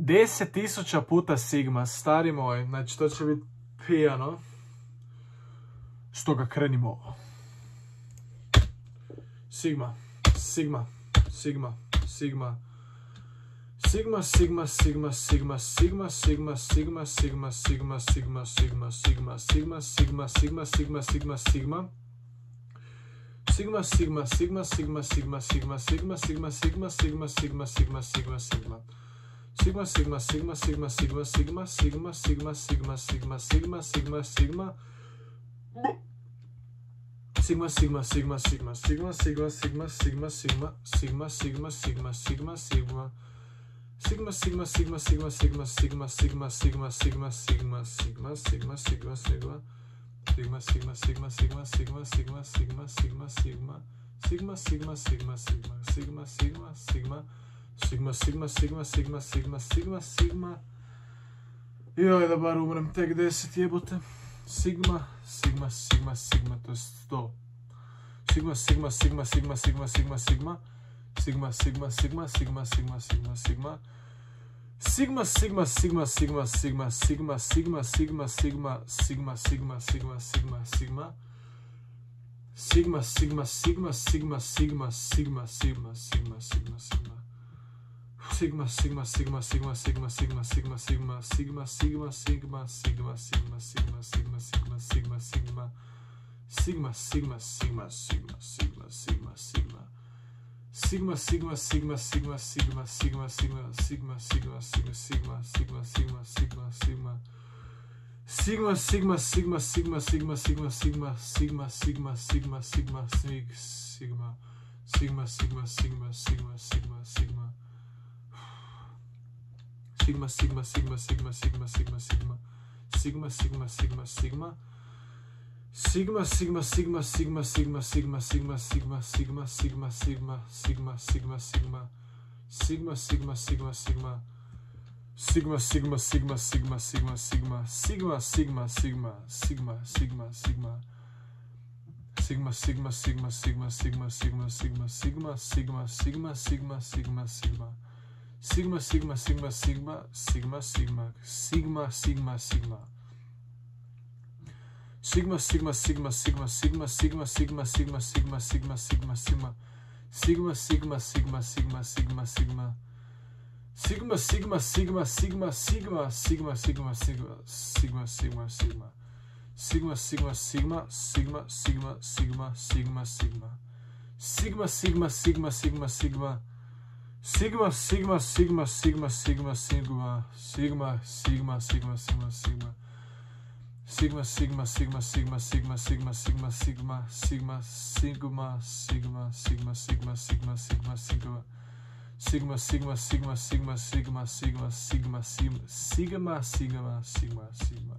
10.000 puta sigma, stari moj. Znači, to će biti pijano. Stoga krenimo. Sigma, sigma, sigma, sigma. Sigma, sigma, sigma, sigma, sigma, sigma, sigma, sigma, sigma, sigma, sigma, sigma, sigma, sigma, sigma, sigma, sigma, sigma. Sigma, sigma, sigma, sigma, sigma, sigma, sigma, sigma, sigma, sigma, sigma, sigma, sigma, sigma. Sigma, sigma, sigma, sigma, sigma, sigma, sigma, sigma, sigma, sigma, sigma, sigma, sigma. Sigma, sigma, sigma, sigma, sigma, sigma, sigma, sigma, sigma, sigma, sigma, sigma, sigma, sigma. Sigma, sigma, sigma, sigma, sigma, sigma, sigma, sigma, sigma, sigma, sigma, sigma, sigma, sigma. Sigma, sigma, sigma, sigma, sigma, sigma, sigma, sigma, sigma. Sigma, sigma, sigma, sigma, sigma, sigma, sigma. Sigma, sigma, sigma, sigma, sigma, sigma, sigma. Joj, da bar umrem tek 10 jebote. Sigma, sigma, sigma, sigma, to je 100. Sigma, sigma, sigma, sigma, sigma, sigma, sigma. Sigma, sigma, sigma, sigma, sigma, sigma, sigma. Sigma, sigma, sigma, sigma, sigma, sigma, sigma, sigma, sigma, sigma, sigma, sigma, sigma, sigma. Sigma, sigma, sigma, sigma, sigma, sigma, sigma, sigma, sigma, sigma. Sigma, sigma, sigma, sigma, sigma, sigma, sigma, sigma, sigma, sigma, sigma, sigma, sigma, sigma, sigma, sigma, sigma, sigma. Sigma, sigma, sigma, sigma, sigma, sigma, sigma. Sigma, sigma, sigma, sigma, sigma, sigma, sigma, sigma, sigma, sigma, sigma, sigma, sigma, sigma. Sigma, sigma, sigma, sigma, sigma, sigma, sigma, sigma, sigma, sigma, sigma, sigma. Sigma, sigma, sigma, sigma, sigma, sigma. Sigma, sigma, sigma, sigma, sigma, sigma, sigma. Sigma, sigma, sigma, sigma. Sigma, sigma, sigma, sigma, sigma, sigma, sigma, sigma, sigma, sigma, sigma, sigma, sigma, sigma. Sigma, sigma, sigma, sigma. Sigma, sigma, sigma, sigma, sigma, sigma. Sigma, sigma, sigma, sigma, sigma, sigma. Sigma, sigma, sigma, sigma, sigma, sigma, sigma, sigma, sigma, sigma, sigma, sigma, sigma. Sigma, sigma, sigma, sigma, sigma, sigma, sigma, sigma, sigma. Sigma, sigma, sigma, sigma, sigma, sigma, sigma, sigma, sigma, sigma, sigma, sigma. Sigma, sigma, sigma, sigma, sigma, sigma. Sigma, sigma, sigma, sigma, sigma, sigma, sigma, sigma, sigma, sigma, sigma. Sigma, sigma, sigma, sigma, sigma, sigma, sigma, sigma. Sigma, sigma, sigma, sigma, sigma. Sigma, sigma, sigma, sigma, sigma, sigma. Sigma, sigma, sigma, sigma, sigma. Sigma, sigma, sigma, sigma, sigma, sigma, sigma, sigma, sigma, sigma, sigma, sigma, sigma, sigma, sigma, sigma. Sigma, sigma, sigma, sigma, sigma, sigma, sigma, sigma, sigma, sigma, sigma.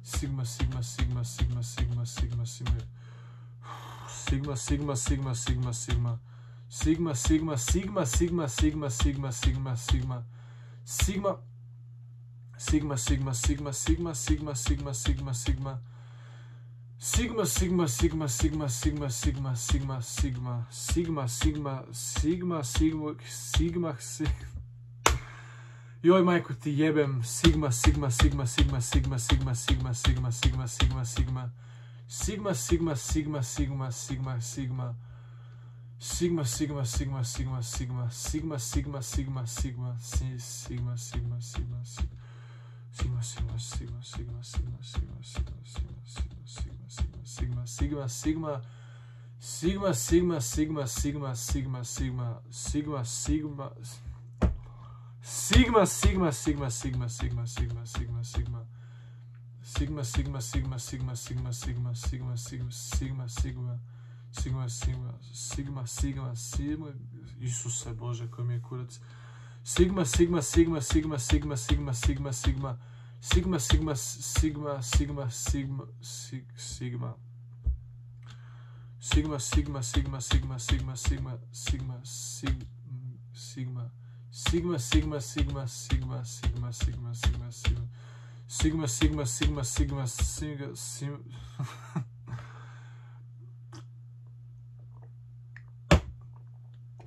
Sigma, sigma, sigma, sigma, sigma, sigma, sigma. Sigma, sigma, sigma, sigma, sigma. Sigma, sigma, sigma, sigma, sigma, sigma, sigma, sigma. Sigma. Sigma, sigma, sigma, sigma, sigma, sigma, sigma, sigma. Sigma, sigma, sigma, sigma, sigma, sigma, sigma, sigma. Sigma, sigma, sigma, sigma, sigma. Joj, majko ti jebem. Sigma, sigma, sigma, sigma, sigma, sigma, sigma, sigma, sigma, sigma, sigma. Sigma, sigma, sigma, sigma, sigma, sigma. Sigma, sigma, sigma, sigma, sigma. Sigma, sigma, sigma, sigma, sigma, sigma, sigma, sigma. Sigma, sigma, sigma, sigma, sigma, sigma, sigma, sigma, sigma, sigma, sigma. Sigma, sigma, sigma, sigma, sigma, sigma, sigma, sigma. Sigma, sigma, sigma, sigma, sigma, sigma, sigma, sigma. Sigma, sigma, sigma, sigma, sigma, sigma, sigma, sigma, sigma, sigma. Sigma, sigma, sigma, sigma, sigma. Isuse Bože, koji mi je kurac. Sigma, sigma, sigma, sigma, sigma, sigma, sigma, sigma. Sigma, sigma, sigma, sigma, sigma, sigma. Sigma, sigma, sigma, sigma, sigma, sigma, sigma, sigma. Sigma, sigma, sigma, sigma, sigma, sigma, sigma, sigma. Sigma, sigma, sigma, sigma, sigma,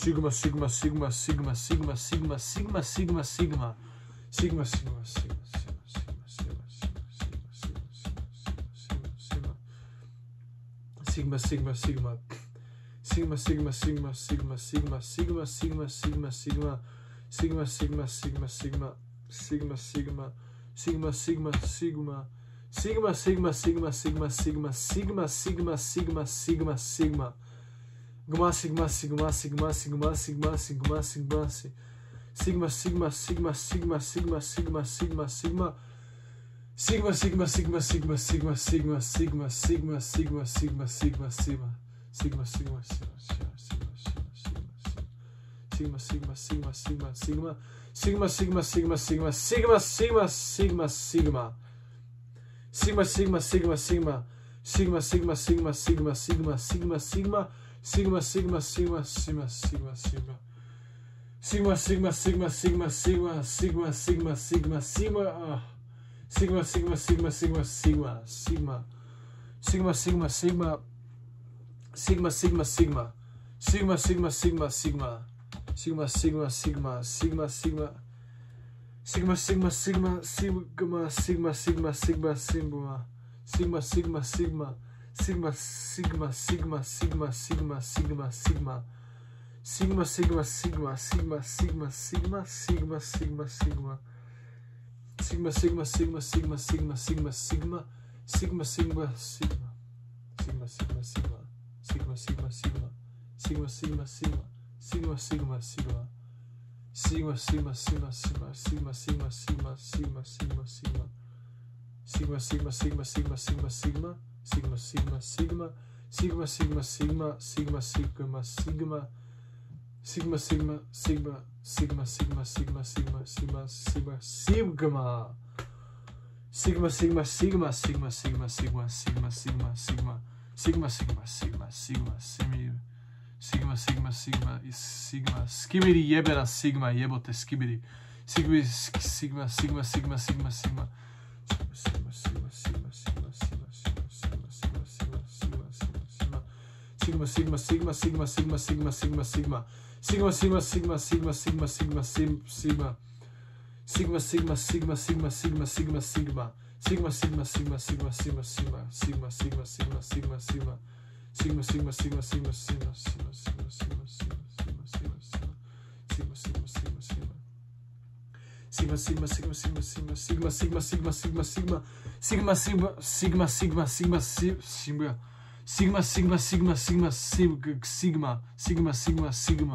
Sigma, sigma, sigma, sigma, sigma, sigma, sigma, sigma, sigma. Sigma, sigma, sigma, sigma, sigma, sigma, sigma. Sigma, sigma, sigma, sigma, sigma, sigma, sigma, sigma, sigma. Sigma, sigma, sigma, sigma, sigma, sigma. Sigma, sigma, sigma. Sigma, sigma, sigma, sigma, sigma, sigma, sigma, sigma, sigma, sigma. Gma, sigma, sigma, sigma, sigma, sigma, sigma, sigma, sigma, sigma, sigma, sigma, sigma, sigma, sigma, sigma. Sigma, sigma, sigma, sigma, sigma, sigma, sigma, sigma, sigma, sigma, sigma, sigma. Sigma, sigma, sigma, sigma, sigma, sigma, sigma. Sigma, sigma, sigma, sigma, sigma, sigma, sigma, sigma. Sigma, sigma, sigma, sigma. Sigma, sigma, sigma, sigma, sigma, sigma, sigma. Sigma, sigma, sigma, sigma, sigma, sigma. Sigma, sigma, sigma, sigma, sigma, sigma, sigma, sigma, sigma. Sigma, sigma, sigma, sigma, sigma, sigma. Sigma, sigma, sigma. Sigma, sigma, sigma. Sigma, sigma, sigma, sigma. Sigma, sigma, sigma, sigma, sigma. Sigma, sigma, sigma, sigma, sigma, sigma, sigma, sigma. Sigma, sigma, sigma. Sigma, sigma, sigma, sigma, sigma, sigma, sigma. Sigma, sigma, sigma, sigma, sigma, sigma, sigma, sigma, sigma. Sigma, sigma, sigma, sigma, sigma, sigma, sigma. Sigma, sigma, sigma. Sigma, sigma, sigma. Sigma, sigma, sigma. Sigma, sigma, sigma. Sigma, sigma, sigma. Sigma, sigma, sigma, sigma, sigma, sigma, sigma, sigma, sigma, sigma. Sigma, sigma, sigma, sigma, sigma, sigma. Sigma, sigma, sigma. Sigma, sigma, sigma, sigma, sigma, sigma. Sigma, sigma, sigma, sigma, sigma, sigma, sigma, sigma, sigma, sigma. Sigma, sigma, sigma, sigma, sigma, sigma, sigma, sigma, sigma. Sigma, sigma, sigma, sigma, sigma. Sigma, sigma, sigma i sigma. Skibidi jebena sigma, jebote skibidi. Sigma, sigma, sigma, sigma, sigma, sigma. Sigma, sigma, sigma, sigma, sigma, sigma, sigma, sigma, sigma, sigma, sigma. Sigma, sigma, sigma, sigma, sigma, sigma, sigma, sigma. Sigma, sigma, sigma, sigma, sigma, sigma, sigma. Sigma, sigma, sigma, sigma, sigma, sigma, sigma. Sigma, sigma, sigma, sigma, sigma, sigma. Sigma, sigma, sigma, sigma, sigma. Sigma, sigma, sigma, sigma, sigma, sigma, sigma, sigma, sigma, sigma, sigma, sigma, sigma, sigma. Sigma, sigma, sigma, sigma, sigma, sigma, sigma, sigma, sigma, sigma. Sigma, sigma, sigma, sigma, sigma, sigma. Sigma, sigma, sigma, sigma, sigma, sigma, sigma, sigma. Sigma, sigma, sigma, sigma, sigma, sigma, sigma. Sigma, sigma, sigma, sigma, sigma,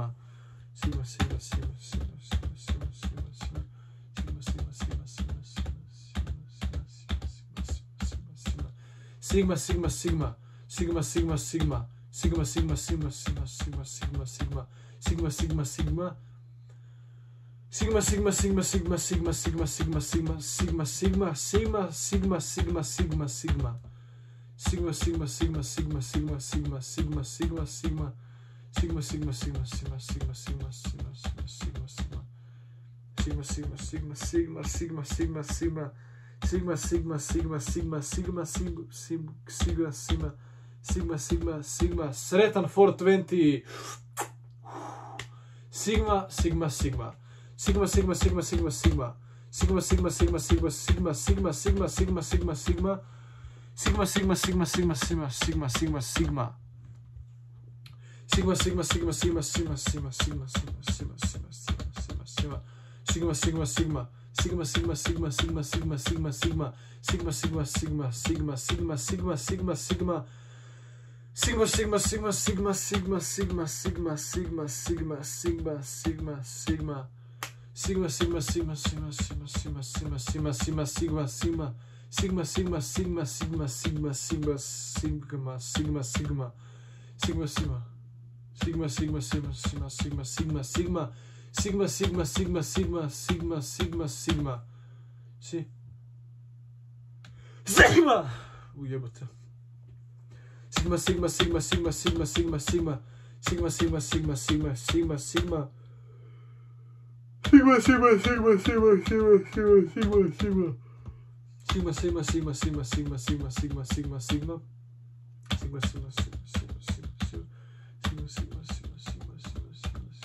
sigma, sigma, sigma. Sigma, sigma, sigma. Sigma, sigma, sigma, sigma, sigma, sigma, sigma. Sigma, sigma, sigma. Sigma, sigma, sigma, sigma, sigma, sigma, sigma, sigma, sigma, sigma, sigma, sigma, sigma, sigma, sigma. Sigma, sigma, sigma, sigma, sigma, sigma, sigma, sigma, sigma. Sigma, sigma, sigma, sigma, sigma, sigma, sigma, sigma, sigma. Sigma, sigma, sigma, sigma, sigma, sigma, sigma. Sigma, sigma, sigma, sigma, sigma, sigma, sigma. Sigma, sigma, sigma. Sretan 420. Sigma, sigma, sigma. Sigma, sigma, sigma, sigma, sigma. Sigma, sigma, sigma, sigma, sigma, sigma, sigma, sigma, sigma, sigma. Sigma, sigma, sigma, sigma, sigma, sigma, sigma, sigma. Sigma, sigma, sigma, sigma, sigma, sigma, sigma, sigma, sigma, sigma, sigma, sigma. Sigma, sigma, sigma. Sigma, sigma, sigma, sigma, sigma, sigma, sigma. Sigma, sigma, sigma, sigma, sigma, sigma, sigma, sigma. Sigma, sigma, sigma, sigma, sigma, sigma, sigma, sigma, sigma, sigma, sigma, sigma. Sigma, sigma, sigma, sigma, sigma, sigma, sigma, sigma, sigma, sigma, sigma. Sigma, sigma, sigma, sigma, sigma, sigma, sigma, sigma, sigma. Sigma, sigma. Sigma, sigma, sigma, sigma, sigma, sigma, sigma. Sigma, sigma, sigma, sigma, sigma, sigma, sigma. Si. Sigma! Ujebate. Sigma, sigma, sigma, sigma, sigma, sigma, sigma. Sigma, sigma, sigma, sigma, sigma, sigma. Sigma, sigma, sigma, sigma, sigma, sigma, sigma, sigma. Sigma, sigma, sigma, sigma, sigma, sigma, sigma, sigma, sigma. Sigma, sigma, sigma, sigma, sigma, sigma. Sigma, sigma, sigma, sigma, sigma, sigma,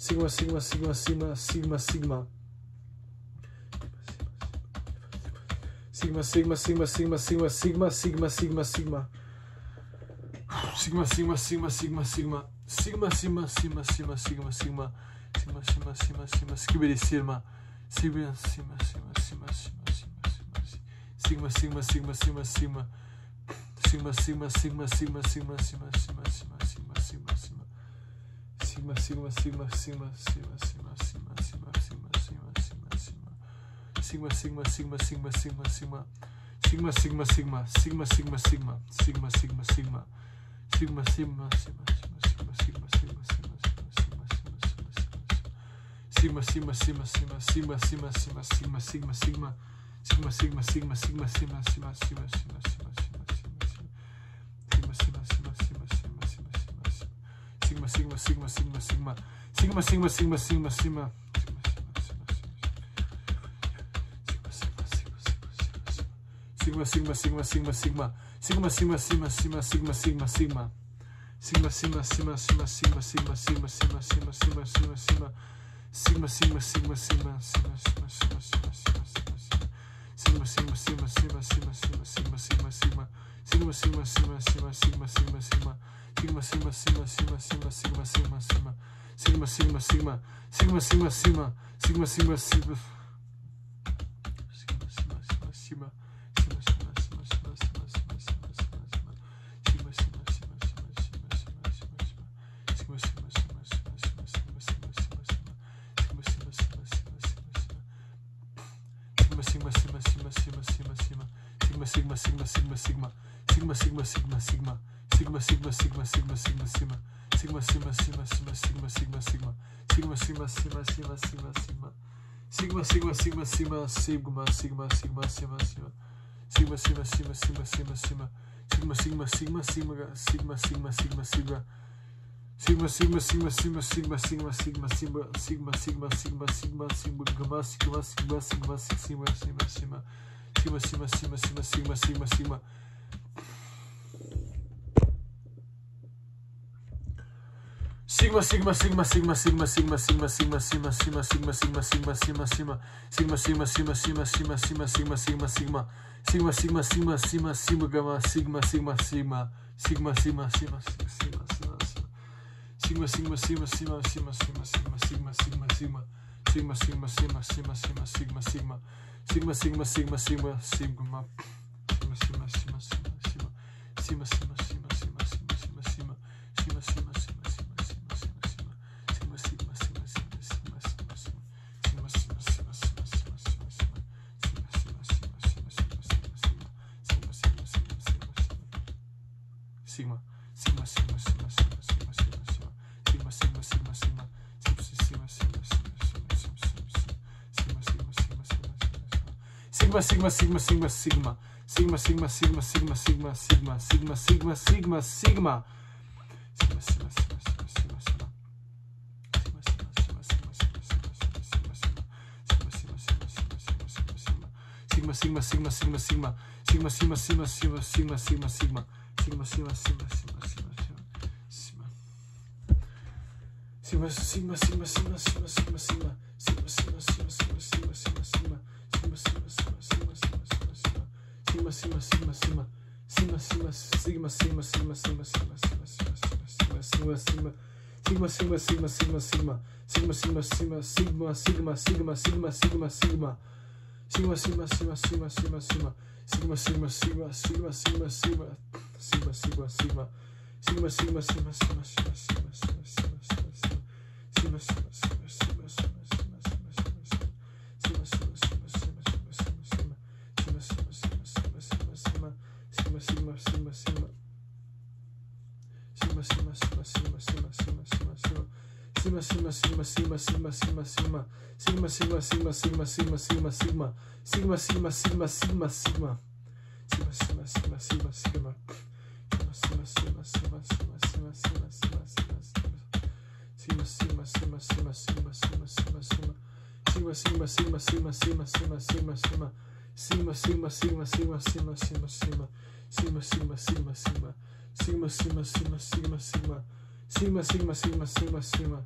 sigma, sigma, sigma, sigma, sigma, sigma. Sigma, sigma, sigma, sigma, sigma, sigma, sigma, sigma, sigma. Sigma, sigma, sigma, sigma, sigma. Sigma, sigma, sigma, sigma, sigma, sigma. Sigma, sigma, sigma, sigma, skibidi sigma. Sigma, sigma, sigma, sigma, sigma, sigma, sigma, sigma, sigma. Sigma, sigma, sigma, sigma, sigma, sigma, sigma, sigma, sigma, sigma, sigma. Sigma, sigma, sigma, sigma, sigma, sigma, sigma, sigma, sigma, sigma, sigma, sigma. Sigma, sigma, sigma, sigma, sigma, sigma. Sigma, sigma, sigma, sigma, sigma, sigma. Sigma, sigma, sigma. Sigma, sigma, sigma, sigma, sigma, sigma, sigma, sigma, sigma, sigma, sigma, sigma, sigma, sigma, sigma, sigma, sigma, sigma, sigma. Sigma, sigma, sigma, sigma, sigma, sigma, sigma, sigma, sigma, sigma, sigma, sigma, sigma, sigma, sigma, sigma, sigma, sigma, sigma, sigma. Sigma, sigma, sigma, sigma, sigma. Sigma, sigma, sigma, sigma, sigma. Sigma, sigma, sigma, sigma, sigma, sigma, sigma. Sigma, sigma, sigma, sigma, sigma, sigma, sigma, sigma, sigma, sigma, sigma, sigma. Sigma, sigma, sigma, sigma, sigma, sigma, sigma, sigma, sigma, sigma, sigma. Sigma, sigma, sigma, sigma, sigma, sigma, sigma, sigma, sigma. Sigma, sigma, sigma, sigma, sigma, sigma, sigma. Sigma, sigma, sigma, sigma, sigma, sigma, sigma, sigma. Sigma, sigma, sigma. Sigma, sigma, sigma. Sigma, sigma, sigma. Sigma, sigma, sigma, sigma. Sigma, sigma, sigma, sigma. Sigma, sigma, sigma, sigma, sigma, sigma. Sigma, sigma, sigma, sigma, sigma, sigma, sigma. Sigma, sigma, sigma, sigma, sigma, sigma. Sigma, sigma, sigma, sigma, sigma, sigma, sigma, sigma, sigma. Sigma, sigma, sigma, sigma, sigma, sigma. Sigma, sigma, sigma, sigma, sigma, sigma, sigma, sigma. Sigma, sigma, sigma, sigma, sigma, sigma, sigma, sigma, sigma, sigma, sigma, sigma, sigma, sigma, sigma, sigma, sigma, sigma, sigma, sigma. Sigma, sigma, sigma, sigma, sigma, sigma, sigma. Sigma, sigma, sigma, sigma, sigma, sigma, sigma, sigma, sigma, sigma, sigma, sigma, sigma, sigma, sigma. Sigma, sigma, sigma, sigma, sigma, sigma, sigma, sigma, sigma. Sigma, sigma, sigma, sigma, sigma, gamma, sigma, sigma, sigma. Sigma, sigma, sigma, sigma, sigma, sigma. Sigma, sigma, sigma, sigma, sigma, sigma, sigma, sigma, sigma, sigma. Sigma, sigma, sigma, sigma, sigma, sigma, sigma. Sigma, sigma, sigma, sigma, sigma. Sigma, sigma, sigma, sigma, sigma. Sigma, sigma, sigma, sigma, sigma, sigma, sigma. Sigma, sigma, sigma, sigma, sigma, sigma, sigma. Sigma, sigma, sigma, sigma, sigma, sigma, sigma. Sigma, sigma, sigma, sigma, sigma, sigma, sigma. Sigma, sigma, sigma, sigma, sigma, sigma, sigma. Sigma, sigma, sigma, sigma, sigma. Sigma, sigma, sigma, sigma, sigma, sigma, sigma, sigma. Sigma, sigma, sigma, sigma. Sigma, sigma, sigma, sigma. Sigma, sigma, sigma, sigma, sigma. Sigma, sigma, sigma, sigma, sigma, sigma. Sigma, sigma, sigma, sigma. Sigma, sigma, sigma, sigma, sigma, sigma. Sigma, sigma, sigma, sigma, sigma, sigma, sigma. Sigma, sigma, sigma, sigma, sigma, sigma, sigma. Sigma, sigma, sigma, sigma, sigma. Sigma, sigma, sigma, sigma, sigma, sigma, sigma. Sigma, sigma, sigma, sigma, sigma, sigma. Sigma, sigma, sigma, sigma, sigma, sigma, sigma. Sigma, sigma, sigma, sigma, sigma, sigma, sigma. Sigma, sigma, sigma, sigma, sigma, sigma, sigma. Sigma, sigma, sigma, sigma. Sigma, sigma, sigma, sigma, sigma, sigma, sigma, sigma, sigma, sigma, sigma. Sigma, sigma, sigma, sigma, sigma. Sigma, sigma, sigma, sigma, sigma, sigma, sigma, sigma, sigma. Sigma, sigma, sigma, sigma, sigma, sigma. Sigma, sigma, sigma, sigma, sigma, sigma. Sigma, sigma, sigma. Sigma, sigma, sigma, sigma, sigma, sigma, sigma, sigma, sigma, sigma. Sigma, sigma, sigma, sigma, sigma, sigma, sigma, sigma, sigma. Sigma, sigma, sigma, sigma, sigma, sigma, sigma. Sigma, sigma, sigma, sigma, sigma, sigma. Sigma, sigma, sigma, sigma. Sigma, sigma, sigma, sigma, sigma, sigma, sigma, sigma. Sigma, sigma, sigma, sigma, sigma, sigma, sigma. Sigma, sigma, sigma, sigma, sigma, sigma, sigma. Sigma, sigma, sigma, sigma, sigma. Sigma, sigma, sigma, sigma, sigma. Sigma, sigma, sigma, sigma, sigma, sigma, sigma, sigma, sigma. Sigma, sigma, sigma, sigma, sigma, sigma, sigma, sigma. Sigma, sigma, sigma, sigma, sigma, sigma, sigma, sigma. Sigma, sigma, sigma, sigma, sigma, sigma, sigma. Sigma, sigma, sigma, sigma. Sigma, sigma, sigma, sigma, sigma. Sigma, sigma, sigma, sigma, sigma.